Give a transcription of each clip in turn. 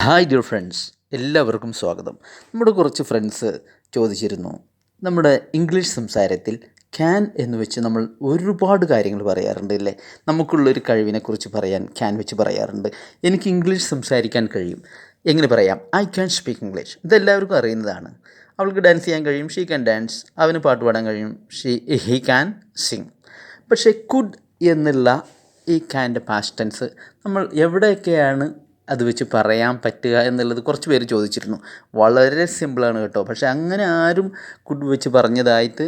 Hi dear friends, എല്ലാവർക്കും സ്വാഗതം. നമ്മുടെ കുറച്ച് ഫ്രണ്ട്സ് ചോദിച്ചിരുന്നു, നമ്മുടെ ഇംഗ്ലീഷ് സംസാരത്തിൽ ക്യാൻ എന്ന് വെച്ച് നമ്മൾ ഒരുപാട് കാര്യങ്ങൾ പറയാറുണ്ട് അല്ലേ. നമുക്കുള്ളൊരു കഴിവിനെക്കുറിച്ച് പറയാൻ ക്യാൻ വെച്ച് പറയാറുണ്ട്. എനിക്ക് ഇംഗ്ലീഷ് സംസാരിക്കാൻ കഴിയും. എങ്ങനെ പറയാം? I can speak English. ഇതെല്ലാവർക്കും അറിയുന്നതാണ്. അവൾക്ക് ഡാൻസ് ചെയ്യാൻ കഴിയും, ഷീ ക്യാൻ ഡാൻസ്. അവന് പാട്ട് പാടാൻ കഴിയും, ഹീ ക്യാൻ സിങ്. പക്ഷേ കുഡ് എന്നുള്ള ഈ ക്യാൻ്റെ പാസ്റ്റ് ടെൻസ് നമ്മൾ എവിടെയൊക്കെയാണ് അത് വെച്ച് പറയാൻ പറ്റുക എന്നുള്ളത് കുറച്ച് പേര് ചോദിച്ചിരുന്നു. വളരെ സിമ്പിളാണ് കേട്ടോ. പക്ഷേ അങ്ങനെ ആരും കുഡ് വെച്ച് പറഞ്ഞതായിട്ട്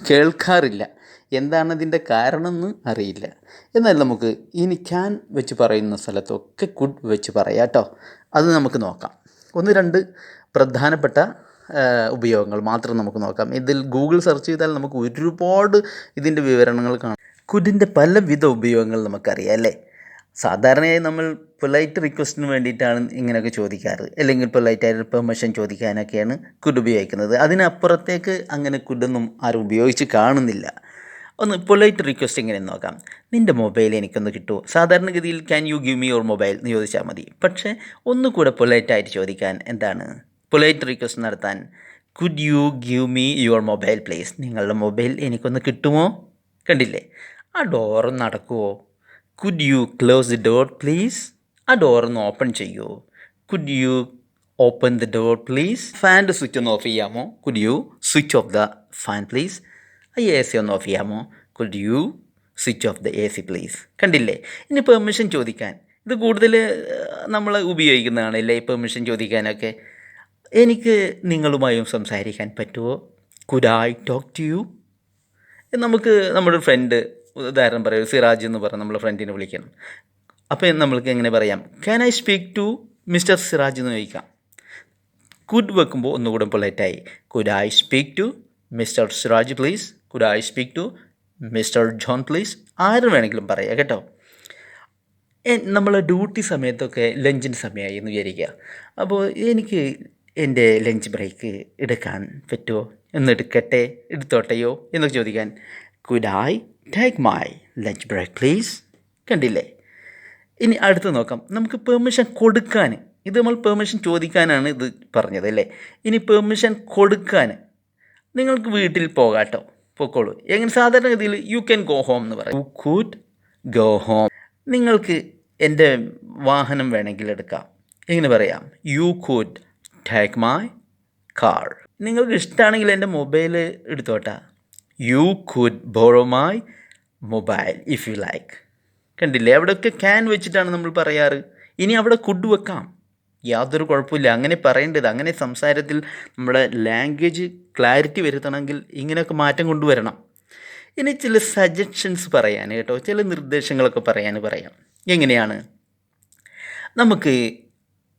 കേൾക്കാറില്ല. എന്താണ് അതിൻ്റെ കാരണമെന്ന് അറിയില്ല. എന്നാൽ നമുക്ക് ഇനി ക്യാൻ വെച്ച് പറയുന്ന സ്ഥലത്തൊക്കെ കുഡ് വെച്ച് പറയാം കേട്ടോ. അത് നമുക്ക് നോക്കാം. ഒന്ന് രണ്ട് പ്രധാനപ്പെട്ട ഉപയോഗങ്ങൾ മാത്രം നമുക്ക് നോക്കാം. ഇതിൽ ഗൂഗിൾ സെർച്ച് ചെയ്താൽ നമുക്ക് ഒരുപാട് ഇതിൻ്റെ വിവരണങ്ങൾ കാണാം. കുഡിൻ്റെ പലവിധ ഉപയോഗങ്ങൾ നമുക്കറിയാം അല്ലേ. സാധാരണയായി നമ്മൾ പൊലൈറ്റ് റിക്വസ്റ്റിന് വേണ്ടിയിട്ടാണ് ഇങ്ങനെയൊക്കെ ചോദിക്കാറ്, അല്ലെങ്കിൽ പൊലൈറ്റായിട്ട് പെർമിഷൻ ചോദിക്കാനൊക്കെയാണ് കുഡ് ഉപയോഗിക്കുന്നത്. അതിനപ്പുറത്തേക്ക് അങ്ങനെ കുഡൊന്നും ആരും ഉപയോഗിച്ച് കാണുന്നില്ല. ഒന്ന് പൊലൈറ്റ് റിക്വസ്റ്റ് എങ്ങനെ നോക്കാം. നിൻ്റെ മൊബൈൽ എനിക്കൊന്ന് കിട്ടുമോ? സാധാരണഗതിയിൽ can you give me your mobile എന്ന് ചോദിച്ചാൽ മതി. പക്ഷേ ഒന്നുകൂടെ പൊലൈറ്റായിട്ട് ചോദിക്കാൻ എന്താണ്, പൊലൈറ്റ് റിക്വസ്റ്റ് നടത്താൻ could you give me your mobile please. നിങ്ങളുടെ മൊബൈൽ എനിക്കൊന്ന് കിട്ടുമോ? കണ്ടില്ലേ, ആ ഡോറ് നടക്കുമോ? Could you close the door please. ആ ഡോറൊന്ന് ഓപ്പൺ ചെയ്യുമോ? Could you open the door please. ഫാൻ്റെ സ്വിച്ച് ഒന്ന് ഓഫ് ചെയ്യാമോ? Could you switch off the fan please. A C ഒന്ന് ഓഫ് ചെയ്യാമോ? Could you switch off the A C please. കണ്ടില്ലേ. ഇനി പെർമിഷൻ ചോദിക്കാൻ ഇത് കൂടുതൽ നമ്മൾ ഉപയോഗിക്കുന്നതാണ് അല്ലേ, പെർമിഷൻ ചോദിക്കാനൊക്കെ. എനിക്ക് നിങ്ങളുമായും സംസാരിക്കാൻ പറ്റുമോ? Could I talk to you. നമുക്ക് നമ്മുടെ ഫ്രണ്ട്, ഉദാഹരണം പറയൂ, സിറാജ് എന്ന് പറഞ്ഞ് നമ്മളെ ഫ്രണ്ടിനെ വിളിക്കണം. അപ്പോൾ നമ്മൾക്ക് എങ്ങനെ പറയാം? Can I speak to mister Siraj എന്ന് ചോദിക്കാം. കുഡ് വെക്കുമ്പോൾ ഒന്നുകൂടെ പൊളൈറ്റായി. Could I speak to mister Siraj please. Could I speak to mister John please. ആരും വേണമെങ്കിലും പറയാം കേട്ടോ. നമ്മൾ ഡ്യൂട്ടി സമയത്തൊക്കെ ലഞ്ചിന് സമയമായി എന്ന് വിചാരിക്കുക. അപ്പോൾ എനിക്ക് എൻ്റെ ലഞ്ച് ബ്രേക്ക് എടുക്കാൻ പറ്റുമോ? എടുക്കട്ടെ, എടുത്തോട്ടെയോ എന്നൊക്കെ ചോദിക്കാൻ could I take my lunch break please. കണ്ടില്ലേ. ഇനി അടുത്ത് നോക്കാം. നമുക്ക് പെർമിഷൻ കൊടുക്കാൻ, ഇത് നമ്മൾ പെർമിഷൻ ചോദിക്കാനാണ് ഇത് പറഞ്ഞത് അല്ലേ. ഇനി പെർമിഷൻ കൊടുക്കാൻ, നിങ്ങൾക്ക് വീട്ടിൽ പോകാട്ടോ, പൊക്കോളൂ. എങ്ങനെ സാധാരണഗതിയിൽ യു ക്യാൻ ഗോ ഹോം എന്ന് പറയും. You could go home. നിങ്ങൾക്ക് എൻ്റെ വാഹനം വേണമെങ്കിൽ എടുക്കാം. എങ്ങനെ പറയാം? You could take my car. നിങ്ങൾക്ക് ഇഷ്ടമാണെങ്കിൽ എൻ്റെ മൊബൈൽ എടുത്തോട്ടാ. You could borrow my mobile if you like. കണ്ടില്ലേ, അവിടെയൊക്കെ ക്യാൻ വെച്ചിട്ടാണ് നമ്മൾ പറയാറ്. ഇനി അവിടെ കുഡ് വെക്കാം, യാതൊരു കുഴപ്പമില്ല. അങ്ങനെ പറയേണ്ടത്, അങ്ങനെ സംസാരത്തിൽ നമ്മുടെ ലാംഗ്വേജ് ക്ലാരിറ്റി വരുത്തണമെങ്കിൽ ഇങ്ങനെയൊക്കെ മാറ്റം കൊണ്ടുവരണം. ഇനി ചില സജഷൻസ് പറയാൻ കേട്ടോ, ചില നിർദ്ദേശങ്ങളൊക്കെ പറയാം. എങ്ങനെയാണ്? നമുക്ക്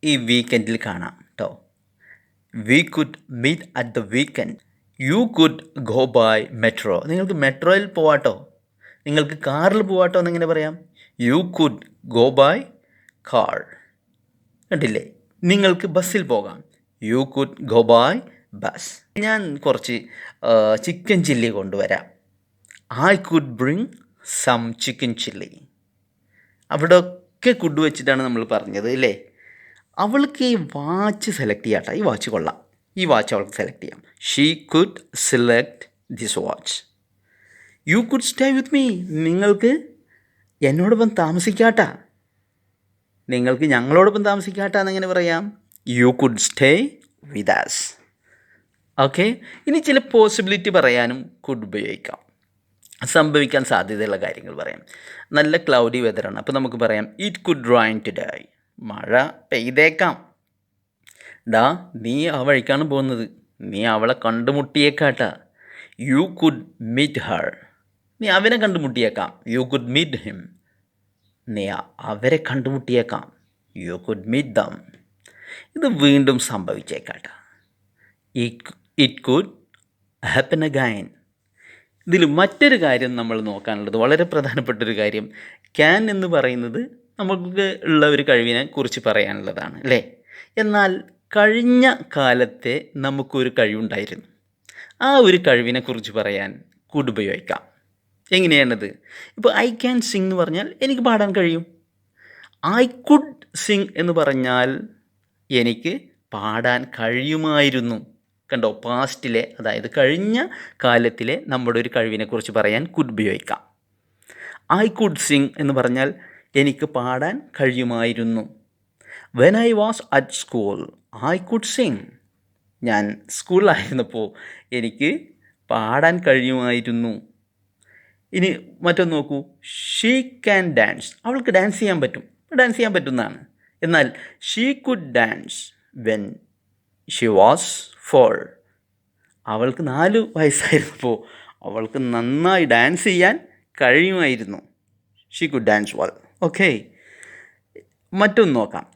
ഈ വീക്കെൻഡിൽ കാണാം കേട്ടോ. We could meet at the weekend. You could go by metro. നിങ്ങൾക്ക് മെട്രോയിൽ പോവാട്ടോ, നിങ്ങൾക്ക് കാറിൽ പോവാട്ടോ എന്നെങ്ങനെ പറയാം? You could go by car. കണ്ടില്ലേ. നിങ്ങൾക്ക് ബസ്സിൽ പോകാം. You could go by bus. ഞാൻ കുറച്ച് ചിക്കൻ ചില്ലി കൊണ്ടുവരാം. I could bring some chicken chilli. അവിടെയൊക്കെ കുഡ് വെച്ചിട്ടാണ് നമ്മൾ പറഞ്ഞത് അല്ലേ. അവൾക്ക് ഈ വാച്ച് സെലക്ട് ചെയ്യാട്ടോ. ഈ വാച്ച് കൊള്ളാം, ഈ വാച്ച് അവൾക്ക് സെലക്ട് ചെയ്യാം. She could select this watch. You could stay with me. നിങ്ങൾക്ക് എന്നോടൊപ്പം താമസിക്കാട്ടാ, നിങ്ങൾക്ക് ഞങ്ങളോടൊപ്പം താമസിക്കാട്ടാ എന്നെങ്ങനെ പറയാം? You could stay with us. Okay. ഇനി ചില പോസിബിലിറ്റി പറയാനും കുഡ് ഉപയോഗിക്കാം. സംഭവിക്കാൻ സാധ്യതയുള്ള കാര്യങ്ങൾ പറയാം. നല്ല ക്ലൗഡി വെതറാണ്, അപ്പോൾ നമുക്ക് പറയാം ഇറ്റ് കുഡ് റൈൻ ടുഡേ. മഴ പെയ്തേക്കാം. ഡാ, നീ ആ വഴിക്കാണ് പോകുന്നത്, നീ അവളെ കണ്ടുമുട്ടിയേക്കാട്ടാ. You could meet her. നീ അവനെ കണ്ടുമുട്ടിയേക്കാം. You could meet him. നീ അവരെ കണ്ടുമുട്ടിയേക്കാം. You could meet them. ഇത് വീണ്ടും സംഭവിച്ചേക്കാട്ടാ. It could happen again. ഇതിൽ മറ്റൊരു കാര്യം നമ്മൾ നോക്കാനുള്ളത്, വളരെ പ്രധാനപ്പെട്ടൊരു കാര്യം, ക്യാൻ എന്ന് പറയുന്നത് നമുക്ക് ഉള്ള ഒരു കഴിവിനെ കുറിച്ച് പറയാനുള്ളതാണ് അല്ലേ. എന്നാൽ കഴിഞ്ഞ കാലത്തെ നമുക്കൊരു കഴിവുണ്ടായിരുന്നു. ആ ഒരു കഴിവിനെക്കുറിച്ച് പറയാൻ കുഡ് ഉപയോഗിക്കാം. എങ്ങനെയാണത്? ഇപ്പോൾ ഐ ക്യാൻ സിങ് എന്ന് പറഞ്ഞാൽ എനിക്ക് പാടാൻ കഴിയും. ഐ കുഡ് സിങ് എന്ന് പറഞ്ഞാൽ എനിക്ക് പാടാൻ കഴിയുമായിരുന്നു. കണ്ടോ, പാസ്റ്റിലെ, അതായത് കഴിഞ്ഞ കാലത്തിലെ നമ്മുടെ ഒരു കഴിവിനെക്കുറിച്ച് പറയാൻ കുഡ് ഉപയോഗിക്കാം. ഐ കുഡ് സിങ് എന്ന് പറഞ്ഞാൽ എനിക്ക് പാടാൻ കഴിയുമായിരുന്നു. When I was at school I could Singh. ഞാൻ സ്കൂളിലായിരുന്നപ്പോൾ എനിക്ക് പാടാൻ കഴിയുമായിരുന്നു. ഇനി മറ്റൊന്ന് നോക്കൂ, ഷീ ക്യാൻ ഡാൻസ്. അവൾക്ക് ഡാൻസ് ചെയ്യാൻ പറ്റും, ഡാൻസ് ചെയ്യാൻ പറ്റുന്നതാണ്. എന്നാൽ she could dance when she was 4. അവൾക്ക് 4 വയസ്സായിരുന്നപ്പോൾ അവൾക്ക് നന്നായി ഡാൻസ് ചെയ്യാൻ കഴിയുമായിരുന്നു. She could dance well. Okay, മറ്റൊന്ന് നോക്കാം.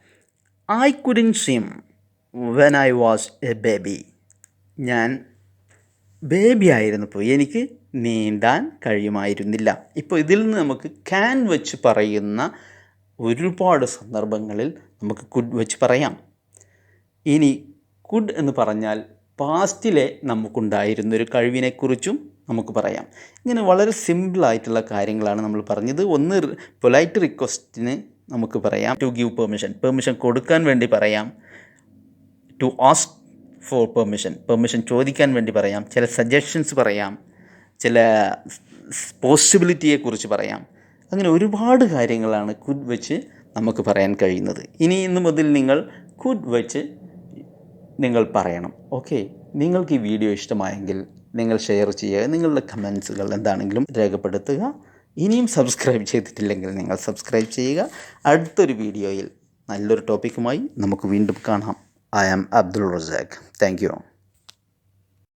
I couldn't swim when I was A baby. ഞാൻ ബേബി ആയിരുന്നപ്പോൾ എനിക്ക് നീന്താൻ കഴിയുമായിരുന്നില്ല. ഇപ്പോൾ ഇതിൽ നിന്ന് നമുക്ക് ക്യാൻ വെച്ച് പറയുന്ന ഒരുപാട് സന്ദർഭങ്ങളിൽ നമുക്ക് കുഡ് വെച്ച് പറയാം. ഇനി കുഡ് എന്ന് പറഞ്ഞാൽ പാസ്റ്റിലെ നമുക്കുണ്ടായിരുന്നൊരു കഴിവിനെക്കുറിച്ചും നമുക്ക് പറയാം. ഇങ്ങനെ വളരെ സിമ്പിളായിട്ടുള്ള കാര്യങ്ങളാണ് നമ്മൾ പറഞ്ഞത്. ഒന്ന്, പൊലൈറ്റ് റിക്വസ്റ്റിന് നമുക്ക് പറയാം ടു ഗിവ് പെർമിഷൻ കൊടുക്കാൻ വേണ്ടി പറയാം. ടു ആസ്ക് ഫോർ പെർമിഷൻ ചോദിക്കാൻ വേണ്ടി പറയാം. ചില സജഷൻസ് പറയാം, ചില പോസിബിലിറ്റിയെക്കുറിച്ച് പറയാം. അങ്ങനെ ഒരുപാട് കാര്യങ്ങളാണ് കുഡ് വെച്ച് നമുക്ക് പറയാൻ കഴിയുന്നത്. ഇന്ന് മുതൽ നിങ്ങൾ കുഡ് വെച്ച് നിങ്ങൾ പറയണം. ഓക്കെ, നിങ്ങൾക്ക് ഈ വീഡിയോ ഇഷ്ടമായെങ്കിൽ നിങ്ങൾ ഷെയർ ചെയ്യുക. നിങ്ങളുടെ കമൻസുകൾ എന്താണെങ്കിലും രേഖപ്പെടുത്തുക. ഇനിയും സബ്സ്ക്രൈബ് ചെയ്തിട്ടില്ലെങ്കിൽ നിങ്ങൾ സബ്സ്ക്രൈബ് ചെയ്യുക. അടുത്തൊരു വീഡിയോയിൽ നല്ലൊരു ടോപ്പിക്കുമായി നമുക്ക് വീണ്ടും കാണാം. I am Abdul Razak. Thank you.